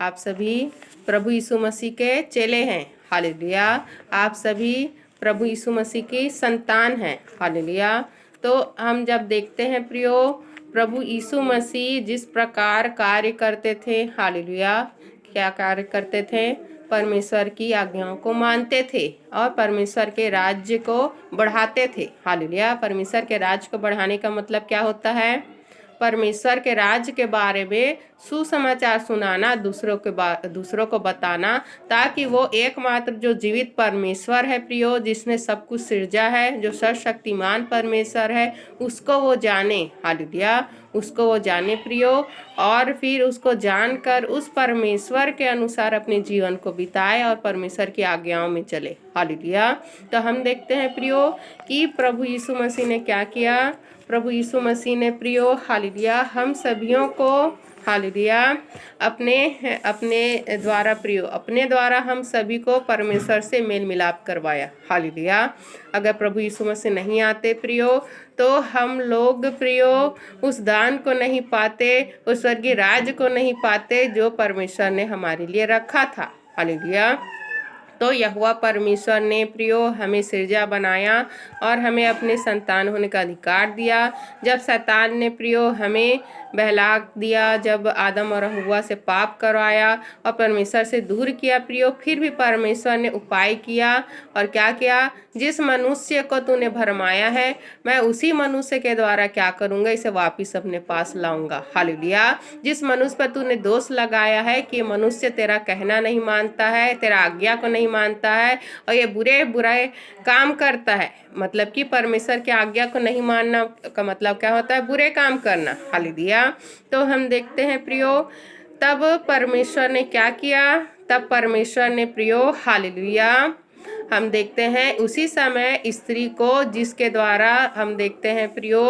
आप सभी प्रभु यीशु मसीह के चेले हैं। हालेलुया। आप सभी प्रभु यीशु मसीह की संतान हैं। हालेलुया। तो हम जब देखते हैं प्रियो, प्रभु यीशु मसीह जिस प्रकार कार्य करते थे, हालेलुया, क्या कार्य करते थे? परमेश्वर की आज्ञाओं को मानते थे और परमेश्वर के राज्य को बढ़ाते थे। हालेलुया। परमेश्वर के राज्य को बढ़ाने का मतलब क्या होता है? परमेश्वर के राज्य के बारे में सुसमाचार सुनाना, दूसरों को बताना, ताकि वो एकमात्र जो जीवित परमेश्वर है प्रियो, जिसने सब कुछ सृजा है, जो सर्वशक्तिमान परमेश्वर है, उसको वो जाने। हालेलुया। उसको वो जाने प्रियो, और फिर उसको जानकर उस परमेश्वर के अनुसार अपने जीवन को बिताए और परमेश्वर की आज्ञाओं में चले। हालेलुया। तो हम देखते हैं प्रियो कि प्रभु यीशु मसीह ने क्या किया। प्रभु यीशु मसीह ने प्रियो, हालेलुया, हम सभियों को, हालेलुया, अपने द्वारा हम सभी को परमेश्वर से मेल मिलाप करवाया। हालेलुया। अगर प्रभु यीशु मसीह नहीं आते प्रियो, तो हम लोग प्रियो उस दान को नहीं पाते, उस स्वर्गीय राज्य को नहीं पाते जो परमेश्वर ने हमारे लिए रखा था। हालेलुया। तो यहोवा परमेश्वर ने प्रियो हमें सृजा बनाया और हमें अपने संतान होने का अधिकार दिया। जब शैतान ने प्रियो हमें बहला दिया, जब आदम और हव्वा से पाप करवाया और परमेश्वर से दूर किया प्रियो, फिर भी परमेश्वर ने उपाय किया और क्या किया? जिस मनुष्य को तूने भरमाया है, मैं उसी मनुष्य के द्वारा क्या करूँगा? इसे वापिस अपने पास लाऊंगा। हालेलुया। जिस मनुष्य पर तूने दोष लगाया है कि मनुष्य तेरा कहना नहीं मानता है, तेरा आज्ञा को नहीं मानता है और ये बुरे काम करता है, मतलब कि परमेश्वर की आज्ञा को नहीं मानना का मतलब क्या होता है? बुरे काम करना। हालेलुया। तो हम देखते हैं प्रियो, तब परमेश्वर ने क्या किया? तब परमेश्वर ने प्रियो, हालेलुया, हम देखते हैं उसी समय स्त्री को, जिसके द्वारा हम देखते हैं प्रियो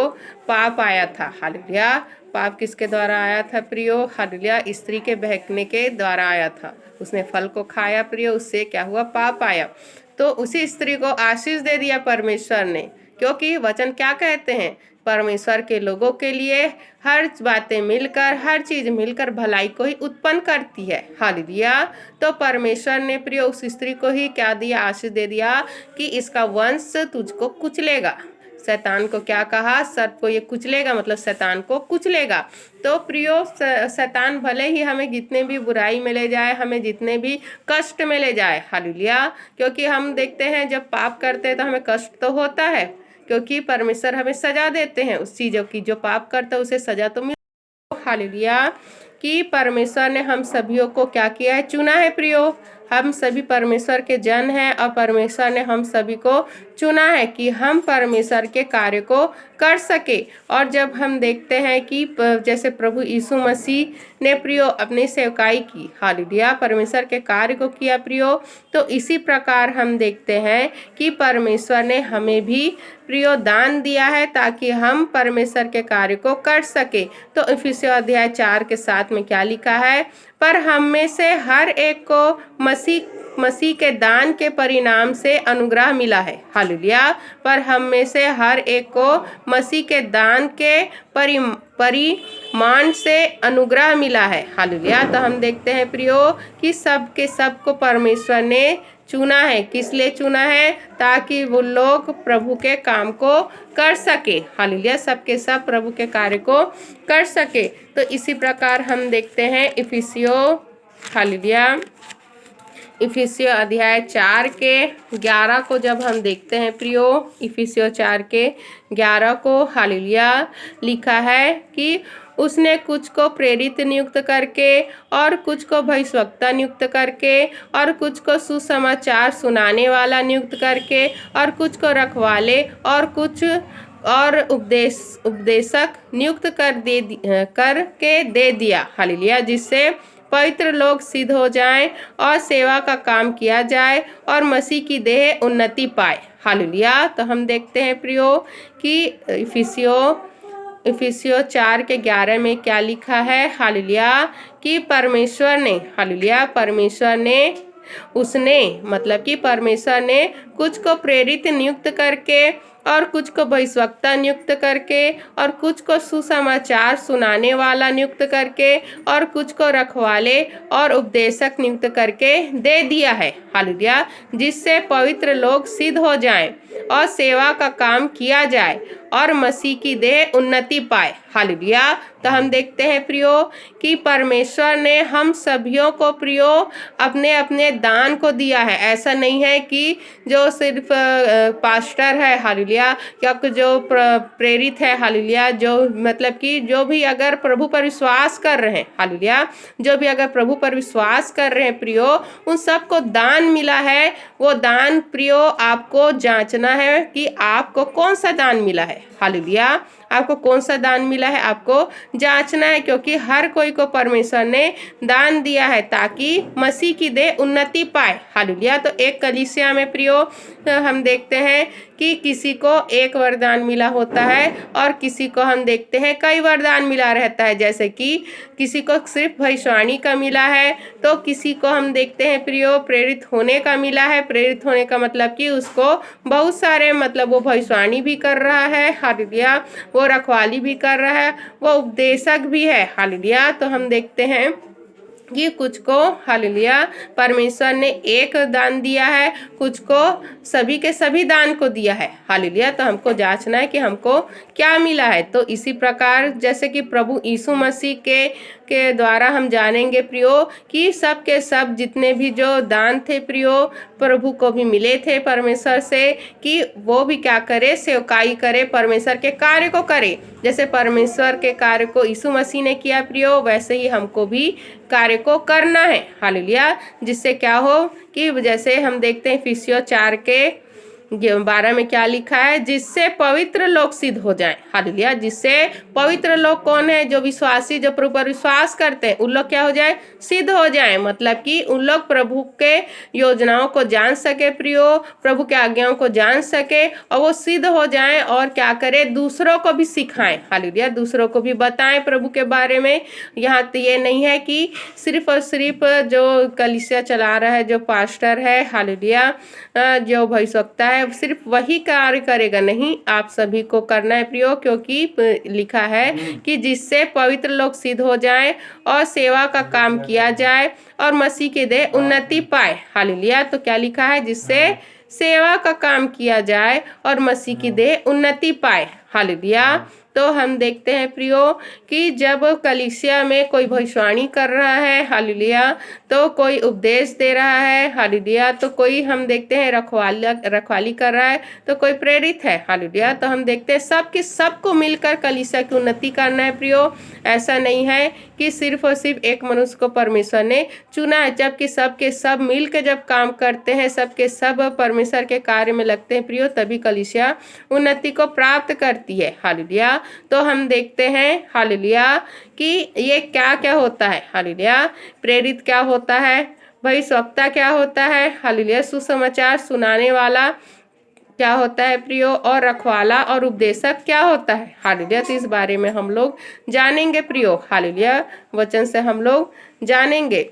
पाप आया था। हालेलुया। पाप किसके द्वारा आया था प्रियो? हालेलुया, स्त्री के बहकने के द्वारा आया था। उसने फल को खाया प्रियो, उससे क्या हुआ? पाप आया। तो उसी स्त्री को आशीष दे दिया परमेश्वर ने, क्योंकि वचन क्या कहते हैं? परमेश्वर के लोगों के लिए हर बातें मिलकर, हर चीज मिलकर भलाई को ही उत्पन्न करती है। हालेलुया। तो परमेश्वर ने प्रिय उस स्त्री को ही क्या दिया? आशीष दे दिया कि इसका वंश तुझको कुचलेगा। शैतान को क्या कहा? सर्प को ये कुचलेगा, मतलब शैतान को कुचलेगा। तो प्रियो, शैतान भले ही हमें जितने भी बुराई में ले जाए, हमें जितने भी कष्ट में ले जाए, हालेलुया, क्योंकि हम देखते हैं जब पाप करते हैं तो हमें कष्ट तो होता है, क्योंकि परमेश्वर हमें सजा देते हैं उस चीज़ों की, जो पाप करता है उसे सजा तो मिल। हालेलुया। कि परमेश्वर ने हम सभियों को क्या किया है? चुना है प्रियो। हम सभी परमेश्वर के जन हैं और परमेश्वर ने हम सभी को चुना है कि हम परमेश्वर के कार्य को कर सके। और जब हम देखते हैं कि जैसे प्रभु यीशु मसीह ने प्रियो अपनी सेवकाई की, हालेलुया, परमेश्वर के कार्य को किया प्रियो, तो इसी प्रकार हम देखते हैं कि परमेश्वर ने हमें भी प्रियो दान दिया है ताकि हम परमेश्वर के कार्य को कर सके। तो इफिसियों अध्याय 4 के 7 में क्या लिखा है? पर हम में से हर एक को मसीह के दान के परिणाम से अनुग्रह मिला है। हालेलुया। पर हम में से हर एक को मसीह के दान के परिमाण से अनुग्रह मिला है। हालेलुया। तो हम देखते हैं प्रियो कि सबको परमेश्वर ने चुना है। किस लिए चुना है? ताकि वो लोग प्रभु के काम को कर सके। हालेलुया। सबके सब प्रभु के कार्य को कर सके। तो इसी प्रकार हम देखते हैं इफिसियों, हालेलुया, इफिसियों अध्याय 4 के 11 को जब हम देखते हैं प्रियो, इफिसियों 4 के 11 को, हालेलुया, लिखा है कि उसने कुछ को प्रेरित नियुक्त करके और कुछ को भविष्यवक्ता नियुक्त करके और कुछ को सुसमाचार सुनाने वाला नियुक्त करके और कुछ को रखवाले और कुछ और उपदेशक नियुक्त करके दे दिया। हालेलुया। जिससे पवित्र लोग सिद्ध हो जाएं और सेवा का काम किया जाए और मसीह की देह उन्नति पाए। हालेलुया। तो हम देखते हैं प्रियो कि इफिसियों 4 के 11 में क्या लिखा है? हालेलुया, कि परमेश्वर ने, हालेलुया, मतलब कि परमेश्वर ने कुछ को प्रेरित नियुक्त करके और कुछ को भविष्यवक्ता नियुक्त करके, और कुछ को सुसमाचार सुनाने वाला नियुक्त करके, और कुछ को रखवाले और उपदेशक नियुक्त करके दे दिया है। हालेलुया। जिससे पवित्र लोग सिद्ध हो जाएं और सेवा का काम किया जाए और मसीह की देह उन्नति पाए। हालेलुया। तो हम देखते हैं प्रियो कि परमेश्वर ने हम सभियों को प्रियो अपने अपने दान को दिया है। ऐसा नहीं है कि जो सिर्फ पास्टर है, हालेलुया, या जो प्रेरित है, हालेलुया, जो मतलब कि जो भी अगर प्रभु पर विश्वास कर रहे हैं, हालेलुया, जो भी अगर प्रभु पर विश्वास कर रहे हैं प्रियो, उन सबको दान मिला है। वो दान प्रियो आपको जांचना है कि आपको कौन सा दान मिला है। हालेलुया। आपको कौन सा दान मिला है आपको जांचना है, क्योंकि हर कोई को परमेश्वर ने दान दिया है ताकि मसीह की देह उन्नति पाए। हालेलुया। तो एक कलीसिया में प्रियो हम देखते हैं कि किसी को एक वरदान मिला होता है और किसी को हम देखते हैं कई वरदान मिला रहता है। जैसे कि किसी को सिर्फ भविष्यवाणी का मिला है, तो किसी को हम देखते हैं प्रियो प्रेरित होने का मिला है। प्रेरित होने का मतलब कि उसको बहुत सारे मतलब वो भविष्यवाणी भी कर रहा है, हालेलुया, वो रखवाली भी कर रहा है, वो उपदेशक भी है। हालेलुया। तो हम देखते हैं कि कुछ को हालेलुया परमेश्वर ने एक दान दिया है, कुछ को सभी के सभी दान को दिया है। हालेलुया। तो हमको जांचना है कि हमको क्या मिला है। तो इसी प्रकार जैसे कि प्रभु यीशु मसीह के द्वारा हम जानेंगे प्रियो कि सब के सब जितने भी जो दान थे प्रियो प्रभु को भी मिले थे परमेश्वर से, कि वो भी क्या करे, सेवकाई करे, परमेश्वर के कार्य को करे। जैसे परमेश्वर के कार्य को यीशु मसीह ने किया प्रियो, वैसे ही हमको भी कार्य को करना है। हालेलुया। जिससे क्या हो कि जैसे हम देखते हैं इफिसियों 4 के 12 में क्या लिखा है, जिससे पवित्र लोग सिद्ध हो जाएं। हालेलुया। जिससे पवित्र लोग कौन है, जो विश्वासी, जो प्रभु पर विश्वास करते हैं, उन लोग क्या हो जाए, सिद्ध हो जाएं। मतलब कि उन लोग प्रभु के योजनाओं को जान सके प्रियो, प्रभु के आज्ञाओं को जान सके, और वो सिद्ध हो जाएं और क्या करे, दूसरों को भी सिखाएं। हालेलुया। दूसरों को भी बताएं प्रभु के बारे में। यहाँ तो ये नहीं है कि सिर्फ और सिर्फ जो कलीसिया चला रहा है, जो पास्टर है, हालेलुया, जो भविष्यवक्ता है, सिर्फ वही कार्य करेगा, नहीं, आप सभी को करना है प्रियो, क्योंकि लिखा है कि जिससे पवित्र लोग सिद्ध हो जाएं और सेवा का काम किया जाए और मसीह के देह उन्नति पाए। हालेलुया। तो क्या लिखा है, जिससे सेवा का काम किया जाए और मसीह की देह उन्नति पाए। हालेलुया। तो हम देखते हैं प्रियो कि जब कलीसिया में कोई भविष्यवाणी कर रहा है, हालेलुया, तो कोई उपदेश दे रहा है, हालेलुया, तो कोई हम देखते हैं रखवाली कर रहा है, तो कोई प्रेरित है। हालेलुया। तो हम देखते हैं सबको मिलकर कलीसिया की उन्नति करना है प्रियो। ऐसा नहीं है कि सिर्फ और सिर्फ एक मनुष्य को परमेश्वर ने चुना है, जबकि सबके सब मिल के जब काम करते हैं, सबके सब परमेश्वर के कार्य में लगते हैं प्रियो, तभी कलीसिया उन्नति को प्राप्त करती है। हालेलुया। तो हम देखते हैं हालेलुया कि ये क्या क्या होता है। हालेलुया। प्रेरित क्या होता है, भविष्यवक्ता क्या होता है, हालेलुया, सुसमाचार सुनाने वाला क्या होता है प्रियो, और रखवाला और उपदेशक क्या होता है। हालेलुया। तो इस बारे में हम लोग जानेंगे प्रियो। हालेलुया। वचन से हम लोग जानेंगे।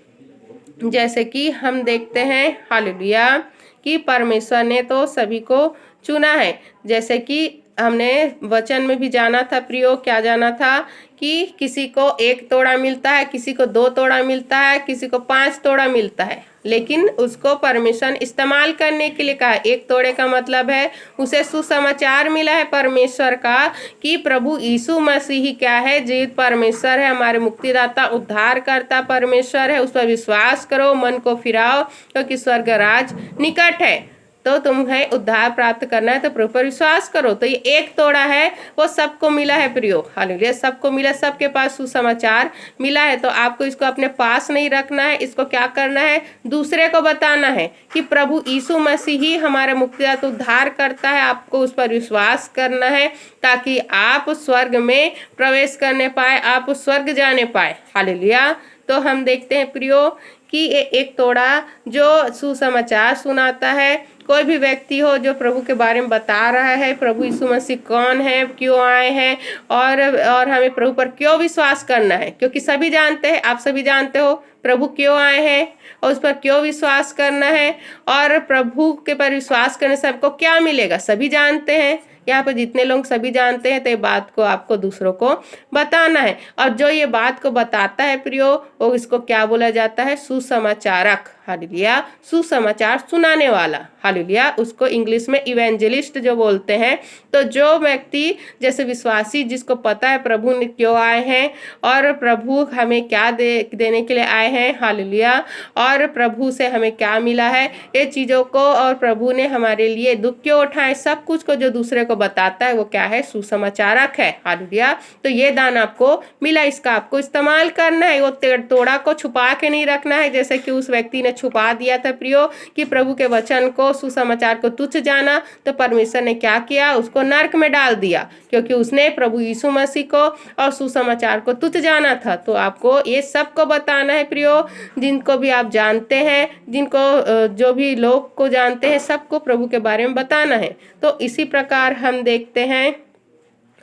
जैसे कि हम देखते हैं हालेलुया कि परमेश्वर ने तो सभी को चुना है। जैसे कि हमने वचन में भी जाना था प्रियो, क्या जाना था कि किसी को 1 तोड़ा मिलता है, किसी को 2 तोड़ा मिलता है, किसी को 5 तोड़ा मिलता है, लेकिन उसको परमेश्वर इस्तेमाल करने के लिए कहा। 1 तोड़े का मतलब है उसे सुसमाचार मिला है परमेश्वर का कि प्रभु यीशु मसीह ही क्या है, जीवित परमेश्वर है, हमारे मुक्तिदाता उद्धार करता परमेश्वर है। उस पर विश्वास करो, मन को फिराओ, क्योंकि स्वर्ग राज निकट है। तो तुम्हें उद्धार प्राप्त करना है तो प्रभु पर विश्वास करो। तो ये 1 तोड़ा है, वो सबको मिला है प्रियो। हालेलुया। सबको मिला, सबके पास सुसमाचार मिला है। तो आपको इसको अपने पास नहीं रखना है, इसको क्या करना है, दूसरे को बताना है कि प्रभु यीशु मसीह ही हमारा मुक्तिदाता उद्धार करता है। आपको उस पर विश्वास करना है ताकि आप स्वर्ग में प्रवेश करने पाए, आप स्वर्ग जाने पाए। हालेलुया। तो हम देखते हैं प्रियो कि ये 1 तोड़ा जो सुसमाचार सुनाता है, कोई भी व्यक्ति हो जो प्रभु के बारे में बता रहा है, प्रभु यीशु मसीह कौन है, क्यों आए हैं, और हमें प्रभु पर क्यों विश्वास करना है, क्योंकि सभी जानते हैं, आप सभी जानते हो प्रभु क्यों आए हैं और उस पर क्यों विश्वास करना है, और प्रभु के पर विश्वास करने से हमको क्या मिलेगा, सभी जानते हैं। यहाँ पर जितने लोग सभी जानते हैं, तो ये बात को आपको दूसरों को बताना है। और जो ये बात को बताता है प्रियो, वो इसको क्या बोला जाता है? सुसमाचारक। हालेलुया। सुसमाचार सुनाने वाला। हालेलुया। उसको इंग्लिश में इवेंजलिस्ट जो बोलते हैं। तो जो व्यक्ति जैसे विश्वासी जिसको पता है प्रभु ने क्यों आए हैं और प्रभु हमें क्या देने के लिए आए हैं, हालेलुया, और प्रभु से हमें क्या मिला है, ये चीज़ों को, और प्रभु ने हमारे लिए दुख क्यों उठाए, सब कुछ को जो दूसरे को बताता है वो क्या है? सुसमाचारक है। हालेलुया। तो ये दान आपको मिला, इसका आपको इस्तेमाल करना है। वो तोड़ा को छुपा के नहीं रखना है, जैसे कि उस व्यक्ति ने छुपा दिया था प्रियो कि प्रभु के वचन को, सुसमाचार को तुच्छ जाना, तो परमेश्वर ने क्या किया? उसको नरक में डाल दिया, क्योंकि उसने प्रभु यीशु मसीह को और सुसमाचार को तुच्छ जाना था। तो आपको ये सबको बताना है प्रियो, जिनको भी आप जानते हैं, जिनको जो भी लोग को जानते हैं, सबको प्रभु के बारे में बताना है। तो इसी प्रकार हम देखते हैं,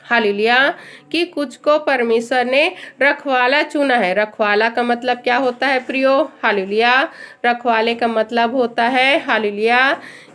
हालेलुया, कि कुछ को परमेश्वर ने रखवाला चुना है। रखवाला का मतलब क्या होता है प्रियो? हालेलुया। रखवाले का मतलब होता है, हालेलुया,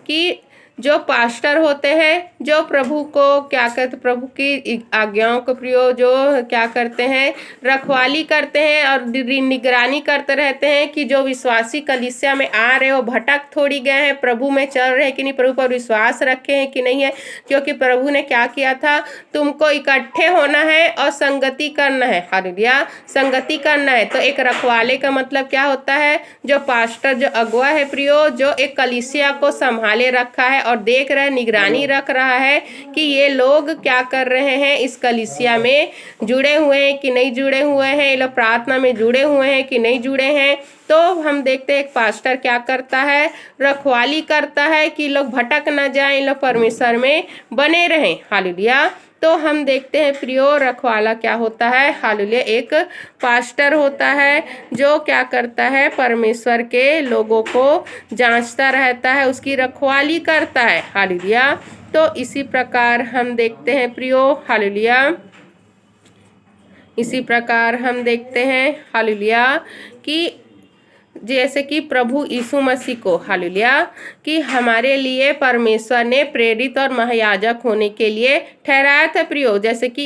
कि जो पास्टर होते हैं, जो प्रभु को क्या करते, प्रभु की आज्ञाओं को प्रियो जो क्या करते हैं? रखवाली करते हैं और निगरानी करते रहते हैं कि जो विश्वासी कलीसिया में आ रहे हो भटक थोड़ी गए हैं, प्रभु में चल रहे हैं कि नहीं, प्रभु पर विश्वास रखे हैं कि नहीं है। क्योंकि प्रभु ने क्या किया था? तुमको इकट्ठे होना है और संगति करना है। हालेलुया। संगति करना है। तो एक रखवाले का मतलब क्या होता है? जो पास्टर, जो अगुआ है प्रियो, जो एक कलीसिया को संभाले रखा है और देख रहा है, निगरानी रख रहा है कि ये लोग क्या कर रहे हैं, इस कलीसिया में जुड़े हुए हैं कि नहीं जुड़े हुए हैं, ये लोग प्रार्थना में जुड़े हुए हैं कि नहीं जुड़े हैं। तो हम देखते हैं एक पास्टर क्या करता है? रखवाली करता है कि लोग भटक ना जाएं, लोग परमेश्वर में बने रहें। हालेलुया। तो हम देखते हैं प्रियो, रखवाला क्या होता है? हालेलुया। एक पास्टर होता है जो क्या करता है? परमेश्वर के लोगों को जांचता रहता है, उसकी रखवाली करता है। हालेलुया। तो इसी प्रकार हम देखते हैं प्रियो, हालेलुया, इसी प्रकार हम देखते हैं, हालेलुया, कि जैसे कि प्रभु यीशु मसीह को, हालेलुया, कि हमारे लिए परमेश्वर ने प्रेरित और महायाजक होने के लिए ठहराया था प्रियो। जैसे कि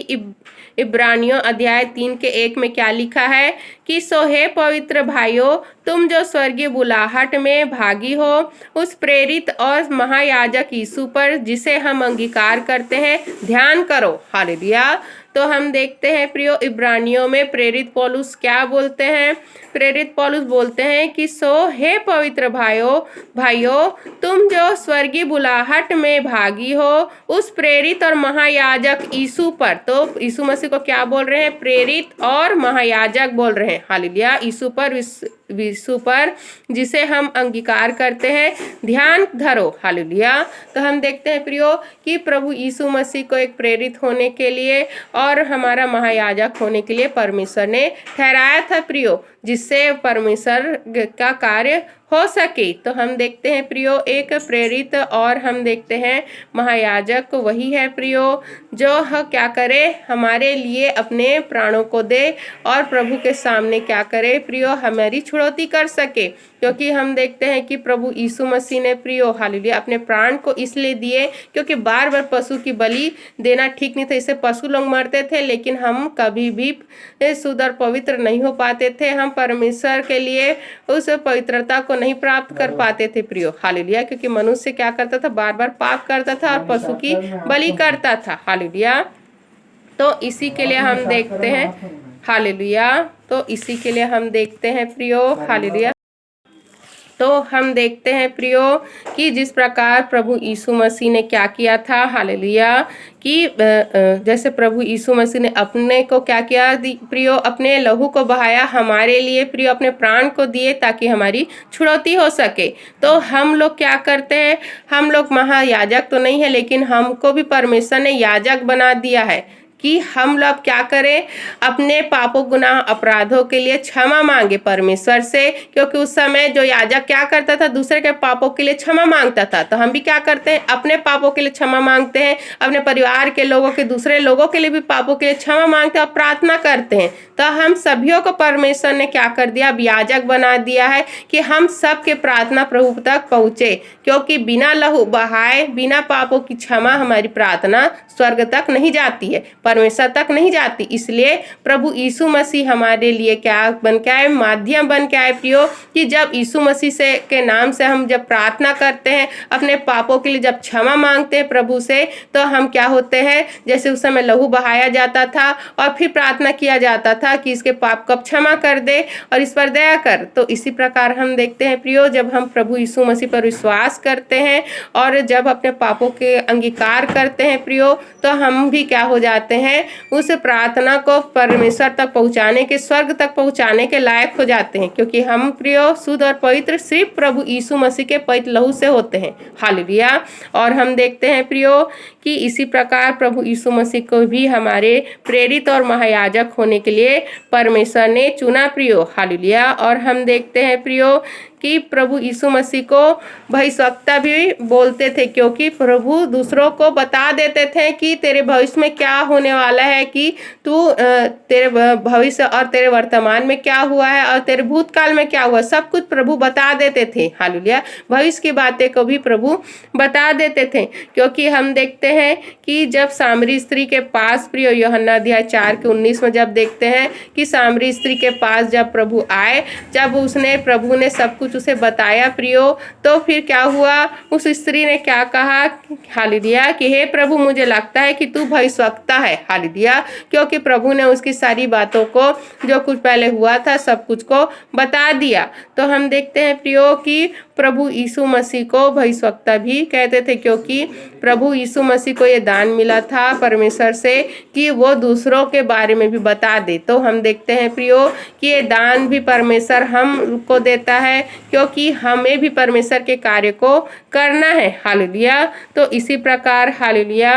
इब्रानियों अध्याय 3:1 में क्या लिखा है कि सो हे पवित्र भाइयों, तुम जो स्वर्गीय बुलाहट में भागी हो, उस प्रेरित और महायाजक यीशु पर जिसे हम अंगीकार करते हैं ध्यान करो। हालेलुया। तो हम देखते हैं प्रियो, इब्रानियों में प्रेरित पौलुस क्या बोलते हैं? प्रेरित पौलुस बोलते हैं कि सो हे पवित्र भाइयों, तुम जो स्वर्गीय बुलाहट में भागी हो, उस प्रेरित और महायाजक यीशु पर, तो यीशु मसीह को क्या बोल रहे हैं? प्रेरित और महायाजक बोल रहे हैं। हालेलुया। यीशु पर जिसे हम अंगीकार करते हैं ध्यान धरो। हालेलुया। तो हम देखते हैं प्रियो कि प्रभु यीशु मसीह को एक प्रेरित होने के लिए और हमारा महायाजक होने के लिए परमेश्वर ने ठहराया था प्रियो, जिससे परमेश्वर का कार्य हो सके। तो हम देखते हैं प्रियो, एक प्रेरित और हम देखते हैं महायाजक वही है प्रियो जो क्या करे? हमारे लिए अपने प्राणों को दे और प्रभु के सामने क्या करे प्रियो? हमारी छुड़ौती कर सके। क्योंकि हम देखते हैं कि प्रभु यीशु मसीह ने प्रियो, हालेलुया, अपने प्राण को इसलिए दिए क्योंकि बार बार पशु की बलि देना ठीक नहीं था। इससे पशु लोग मरते थे, लेकिन हम कभी भी शुद्ध और पवित्र नहीं हो पाते थे। हम परमेश्वर के लिए उस पवित्रता को नहीं प्राप्त कर पाते थे प्रियो। हालेलुया। क्योंकि मनुष्य क्या करता था? बार बार पाप करता था और पशु की बलि करता था। हालेलुया। तो इसी के लिए हम देखते हैं, हालेलुया, तो इसी के लिए हम देखते हैं प्रियो, हालेलुया, तो हम देखते हैं प्रियो कि जिस प्रकार प्रभु यीशु मसीह ने क्या किया था, हालेलुया, कि जैसे प्रभु यीशु मसीह ने अपने को क्या किया प्रियो? अपने लहू को बहाया हमारे लिए प्रियो, अपने प्राण को दिए ताकि हमारी छुड़ौती हो सके। तो हम लोग क्या करते हैं? हम लोग महायाजक तो नहीं है, लेकिन हमको भी परमेश्वर ने याजक बना दिया है। कि हम लोग क्या करें, अपने पापों गुनाह अपराधों के लिए क्षमा मांगे परमेश्वर से, क्योंकि उस समय जो याजक क्या करता था, दूसरे के पापों के लिए क्षमा मांगता था। तो हम भी क्या करते हैं, अपने पापों के लिए क्षमा मांगते हैं, अपने परिवार के लोगों के, दूसरे लोगों के लिए भी पापों के लिए क्षमा मांगते हैं और प्रार्थना करते हैं। तो हम सभियों को परमेश्वर ने क्या कर दिया, अब याजक बना दिया है कि हम सबके प्रार्थना प्रभु तक पहुंचे, क्योंकि बिना लहू बहाए, बिना पापों की क्षमा हमारी प्रार्थना स्वर्ग तक नहीं जाती है, परमेश्वर तक नहीं जाती। इसलिए प्रभु यीशु मसीह हमारे लिए क्या बन के आए, माध्यम बन के आए प्रियो, कि जब यीशु मसीह से के नाम से हम जब प्रार्थना करते हैं, अपने पापों के लिए जब क्षमा मांगते हैं प्रभु से, तो हम क्या होते हैं, जैसे उस समय लहू बहाया जाता था और फिर प्रार्थना किया जाता था कि इसके पाप को क्षमा कर दे और इस पर दया कर। तो इसी प्रकार हम देखते हैं प्रियो, जब हम प्रभु यीशु मसीह पर विश्वास करते हैं और जब अपने पापों के अंगीकार करते हैं प्रियो, तो हम भी क्या हो जाते हैं, उस प्रार्थना को परमेश्वर तक पहुंचाने के, स्वर्ग तक पहुंचाने के लायक हो जाते हैं, क्योंकि हम प्रियो शुद्ध और पवित्र सिर्फ प्रभु यीशु मसीह के पवित्र लहू से होते हैं। हालेलुया। और हम देखते हैं प्रियो कि इसी प्रकार प्रभु यीशु मसीह को भी हमारे प्रेरित और महायाजक होने के लिए परमेश्वर ने चुना प्रियो। हालेलुया। और हम देखते हैं प्रियो कि प्रभु यीशु मसीह को भविष्यवक्ता भी बोलते थे, क्योंकि प्रभु दूसरों को बता देते थे कि तेरे भविष्य में क्या होने वाला है, कि तू तेरे भविष्य और तेरे वर्तमान में क्या हुआ है और तेरे भूतकाल में क्या हुआ, सब कुछ प्रभु बता देते थे। हालेलुया। भविष्य की बातें को भी प्रभु बता देते थे, क्योंकि हम देखते हैं कि जब सामरी स्त्री के पास प्रियो, यूहन्ना अध्याय 4:19 में जब देखते हैं कि सामरी स्त्री के पास जब प्रभु आए, जब प्रभु ने सब कुछ उसे बताया प्रियो, तो फिर क्या हुआ, उस स्त्री ने क्या कहा, हालेलुया, कि हे प्रभु मुझे लगता है कि तू भविष्यवक्ता है। हालेलुया। क्योंकि प्रभु ने उसकी सारी बातों को, जो कुछ पहले हुआ था, सब कुछ को बता दिया। तो हम देखते हैं प्रियो कि प्रभु यीशु मसीह को भविष्यवक्ता भी कहते थे, क्योंकि प्रभु यीशु मसीह को ये दान मिला था परमेश्वर से कि वो दूसरों के बारे में भी बता दे। तो हम देखते हैं प्रियो कि ये दान भी परमेश्वर हमको देता है, क्योंकि हमें भी परमेश्वर के कार्य को करना है। हालेलुया। तो इसी प्रकार हालेलुया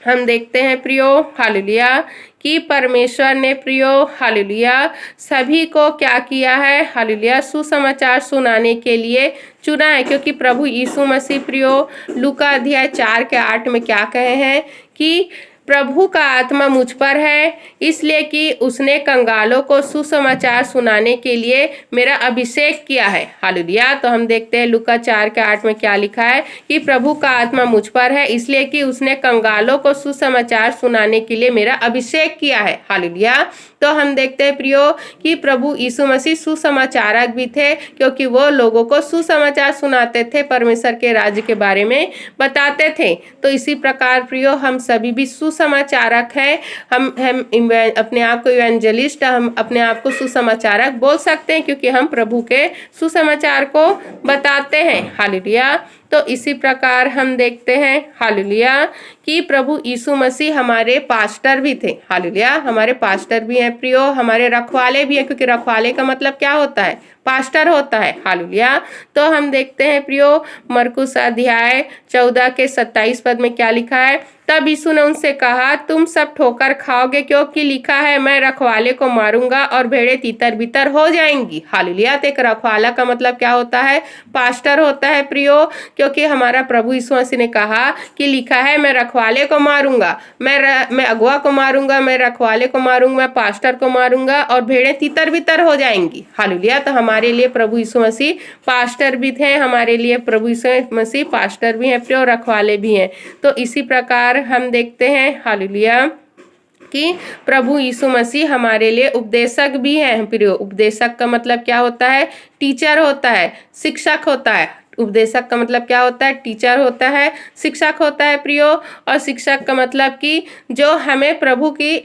हम देखते हैं प्रियो, हालेलुया, कि परमेश्वर ने प्रियो, हालेलुया, सभी को क्या किया है, हालेलुया, सुसमाचार सुनाने के लिए चुना है। क्योंकि प्रभु यीशु मसीह प्रियो लूका अध्याय 4:8 में क्या कहे हैं कि प्रभु का आत्मा मुझ पर है, इसलिए कि उसने कंगालों को सुसमाचार सुनाने के लिए मेरा अभिषेक किया है। हालेलुया। तो हम देखते हैं लूका 4:8 में क्या लिखा है कि प्रभु का आत्मा मुझ पर है, इसलिए कि उसने कंगालों को सुसमाचार सुनाने के लिए मेरा अभिषेक किया है। हालेलुया। तो हम देखते हैं प्रियो कि प्रभु यीशु मसीह सुसमाचारक भी थे, क्योंकि वो लोगों को सुसमाचार सुनाते थे, परमेश्वर के राज्य के बारे में बताते थे। तो इसी प्रकार प्रियो हम सभी भी सुसमाचारक हैं। हम अपने आप को इवेंजलिस्ट, हम अपने आप को सुसमाचारक बोल सकते हैं, क्योंकि हम प्रभु के सुसमाचार को बताते हैं। हालेलुया। तो इसी प्रकार हम देखते हैं, हालेलुया, कि प्रभु यीशु मसीह हमारे पास्टर भी थे। हालेलुया। हमारे पास्टर भी हैं प्रियो, हमारे रखवाले भी हैं, क्योंकि रखवाले का मतलब क्या होता है, पास्टर होता है। हालेलुया। तो हम देखते हैं प्रियो मरकुस अध्याय 14:27 पद में क्या लिखा है, तब यीशु ने उनसे कहा, तुम सब ठोकर खाओगे, क्योंकि लिखा है, मैं रखवाले को मारूंगा और भेड़ें तितर बितर हो जाएंगी। हालेलुया। तो एक रखवाला का मतलब क्या होता है, पास्टर होता है प्रियो, क्योंकि हमारा प्रभु यीशु मसीह ने कहा कि लिखा है, मैं रखवाले को मारूंगा, मैं अगुआ को मारूंगा, मैं रखवाले को मारूंगा, मैं पास्टर को मारूंगा और भेड़ें तितर बितर हो जाएंगी। हालेलुया। तो हमारे लिए प्रभु यीशु मसीह पास्टर भी थे, हमारे लिए प्रभु यीशु मसीह पास्टर भी हैं प्रियो, रखवाले भी हैं। तो इसी प्रकार हम देखते हैं, हालेलुया, कि प्रभु यीशु मसीह हमारे लिए उपदेशक भी हैं प्रियो। उपदेशक का मतलब क्या होता है, टीचर होता है, शिक्षक होता है। उपदेशक का मतलब क्या होता है, टीचर होता है, शिक्षक होता है प्रियो। और शिक्षक का मतलब कि जो हमें प्रभु की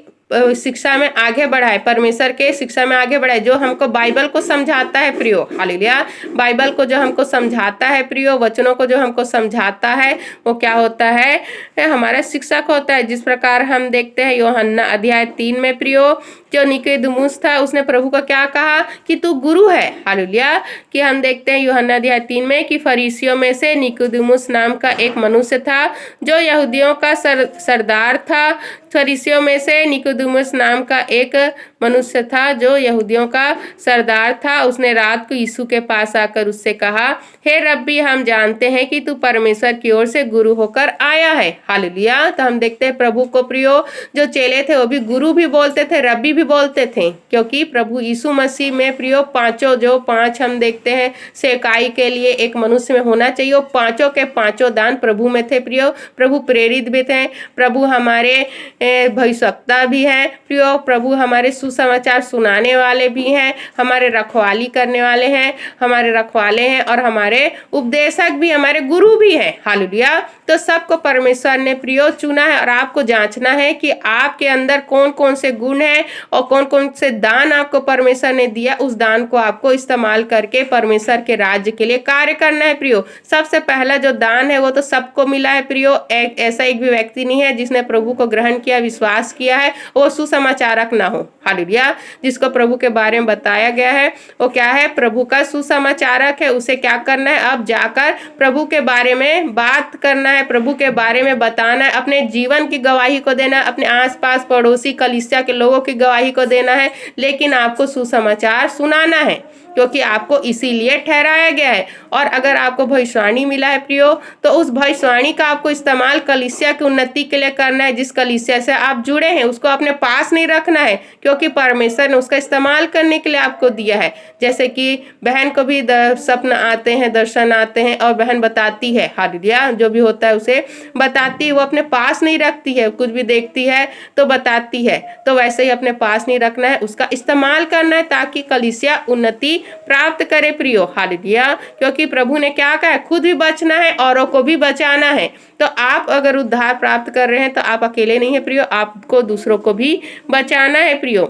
शिक्षा में आगे बढ़ाए, परमेश्वर के शिक्षा में आगे बढ़ाए, जो हमको बाइबल को समझाता है प्रियो, हालेलुया। बाइबल को जो हमको समझाता है प्रियो, वचनों को जो हमको समझाता है, वो क्या होता है, हमारा शिक्षक होता है। जिस प्रकार हम देखते हैं यूहन्ना अध्याय 3 में प्रियो, जो निकोदेमुस था उसने प्रभु को क्या कहा कि तू गुरु है, हालेलुया। कि हम देखते हैं यूहन्ना अध्याय 3 में कि फरीसियों में से निकोदेमुस नाम का एक मनुष्य था जो यहूदियों का सरदार था। फरीसियों में से निकोदेमुस नाम का एक मनुष्य था जो यहूदियों का सरदार था। उसने रात को यीशु के पास आकर उससे कहा, हे रब्बी, हम जानते हैं कि तू परमेश्वर की ओर से गुरु होकर आया है, हालेलुया। तो हम देखते हैं प्रभु को प्रियो, जो चेले थे वो भी गुरु भी बोलते थे, रब्बी भी बोलते थे, क्योंकि प्रभु यीशु मसीह में प्रियो पांच हम देखते हैं सेवकाई के लिए एक मनुष्य में होना चाहिए, वो पांचों के पांचों दान प्रभु में थे प्रियो। प्रभु प्रेरित भी थे, प्रभु हमारे भविष्यवक्ता भी हैं प्रियो, प्रभु हमारे सुसमाचार सुनाने वाले भी हैं, हमारे रखवाली करने वाले हैं, हमारे रखवाले हैं, और हमारे उपदेशक भी, हमारे गुरु भी हैं, हालेलुया। तो सबको परमेश्वर ने प्रियो चुना है, और आपको जांचना है कि आपके अंदर कौन कौन से गुण हैं और कौन कौन से दान आपको परमेश्वर ने दिया। उस दान को आपको इस्तेमाल करके परमेश्वर के राज्य के लिए कार्य करना है प्रियो। सबसे पहला जो दान है वो तो सबको मिला है प्रियो, ऐसा एक भी व्यक्ति नहीं है जिसने प्रभु को ग्रहण किया, विश्वास किया है, वो सुसमाचारक ना हो, हालेलुया। जिसको प्रभु के बारे में बताया गया है वो क्या है, प्रभु का सुसमाचारक है। उसे क्या करना है, अब जाकर प्रभु के बारे में बात करना है, प्रभु के बारे में बताना है, अपने जीवन की गवाही को देना है, अपने आसपास पड़ोसी कलीसिया के लोगों की गवाही को देना है, लेकिन आपको सुसमाचार सुनाना है, क्योंकि आपको इसीलिए ठहराया गया है। और अगर आपको भविष्यवाणी मिला है प्रियो, तो उस भविष्यवाणी का आपको इस्तेमाल कलीसिया की उन्नति के लिए करना है। जिस कलीसिया से आप जुड़े हैं उसको अपने पास नहीं रखना है, क्योंकि परमेश्वर ने उसका इस्तेमाल करने के लिए आपको दिया है। जैसे कि बहन को भी सपना आते हैं, दर्शन आते हैं, और बहन बताती है, हालेलुया, जो भी होता है उसे बताती है, वो अपने पास नहीं रखती है, कुछ भी देखती है तो बताती है। तो वैसे ही अपने पास नहीं रखना है, उसका इस्तेमाल करना है ताकि कलीसिया उन्नति प्राप्त करे प्रियो, हालेलुया। क्योंकि प्रभु ने क्या कहा, खुद भी बचना है, औरों को भी बचाना है। तो आप अगर उद्धार प्राप्त कर रहे हैं तो आप अकेले नहीं है प्रियो, आपको दूसरों को भी बचाना है प्रियो।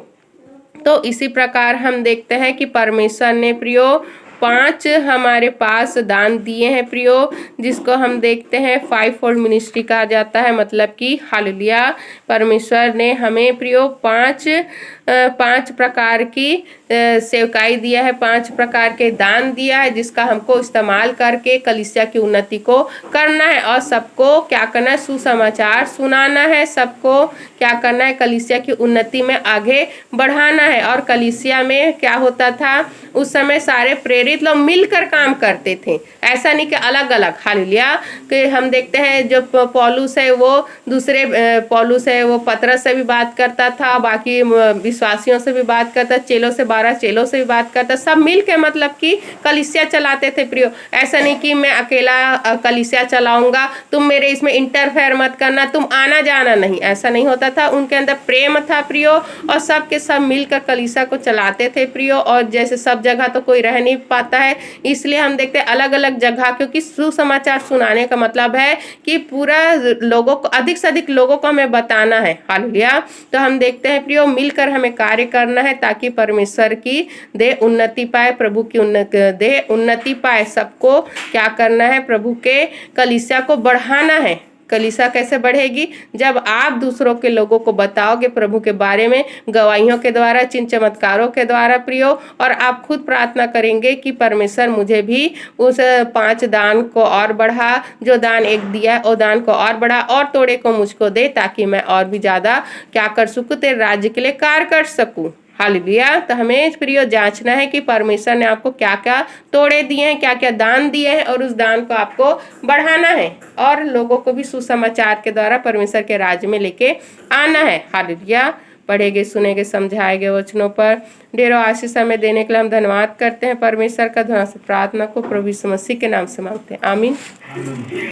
तो इसी प्रकार हम देखते हैं कि परमेश्वर ने प्रियो 5 हमारे पास दान दिए हैं प्रियो, जिसको हम देखते हैं 5-fold मिनिस्ट्री कहा जाता है। मतलब कि हालेलुया, परमेश्वर ने हमें प्रियो 5 प्रकार की सेवकाई दिया है, 5 प्रकार के दान दिया है, जिसका हमको इस्तेमाल करके कलीसिया की उन्नति को करना है, और सबको क्या करना है, सुसमाचार सुनाना है, सबको क्या करना है, कलीसिया की उन्नति में आगे बढ़ाना है। और कलीसिया में क्या होता था, उस समय सारे प्रेरित लोग मिलकर काम करते थे, ऐसा नहीं कि अलग अलग, हालेलुया। कि हम देखते हैं जो पौलुस है वो दूसरे पौलुस है वो पतरस से भी बात करता था, बाकी विश्वासियों से भी बात करता, चेलों से 12 चेलों से भी बात करता, सब मिल के मतलब कि कलीसिया चलाते थे प्रियो। ऐसा नहीं कि मैं अकेला कलीसिया चलाऊंगा, तुम मेरे इसमें इंटरफेयर मत करना, तुम आना जाना नहीं, ऐसा नहीं होता था। उनके अंदर प्रेम था प्रियो, और सब के सब मिलकर कलीसिया को चलाते थे प्रियो। और जैसे सब जगह तो कोई रह नहीं पाता है, इसलिए हम देखते हैं अलग अलग जगह, क्योंकि सुसमाचार सुनाने का मतलब है कि पूरा लोगों को, अधिक से अधिक लोगों को हमें बताना है, हालेलुया। तो हम देखते हैं प्रियो मिलकर हमें कार्य करना है ताकि परमेश्वर की दे उन्नति पाए, प्रभु की दे उन्नति पाए। सबको क्या करना है, प्रभु के कलीसिया को बढ़ाना है। कलीसिया कैसे बढ़ेगी, जब आप दूसरों के लोगों को बताओगे प्रभु के बारे में, गवाहियों के द्वारा, चिन्ह चमत्कारों के द्वारा प्रियो, और आप खुद प्रार्थना करेंगे कि परमेश्वर मुझे भी उस 5 दान को और बढ़ा, जो दान एक दिया वो दान को और बढ़ा, और तोड़े को मुझको दे, ताकि मैं और भी ज्यादा क्या कर सकूं, तेरे राज्य के लिए कार्य कर सकूं, हालेलुया। तो हमें प्रियो जांचना है कि परमेश्वर ने आपको क्या क्या तोड़े दिए हैं, क्या क्या दान दिए हैं, और उस दान को आपको बढ़ाना है, और लोगों को भी सुसमाचार के द्वारा परमेश्वर के राज्य में लेके आना है, हालेलुया। पढ़े गए, सुने गए, समझाए गए वचनों पर ढेरों आशीष हमें देने के लिए हम धन्यवाद करते हैं। परमेश्वर का धन्यवाद प्रार्थना को प्रभु यीशु मसीह के नाम से मांगते हैं, आमीन।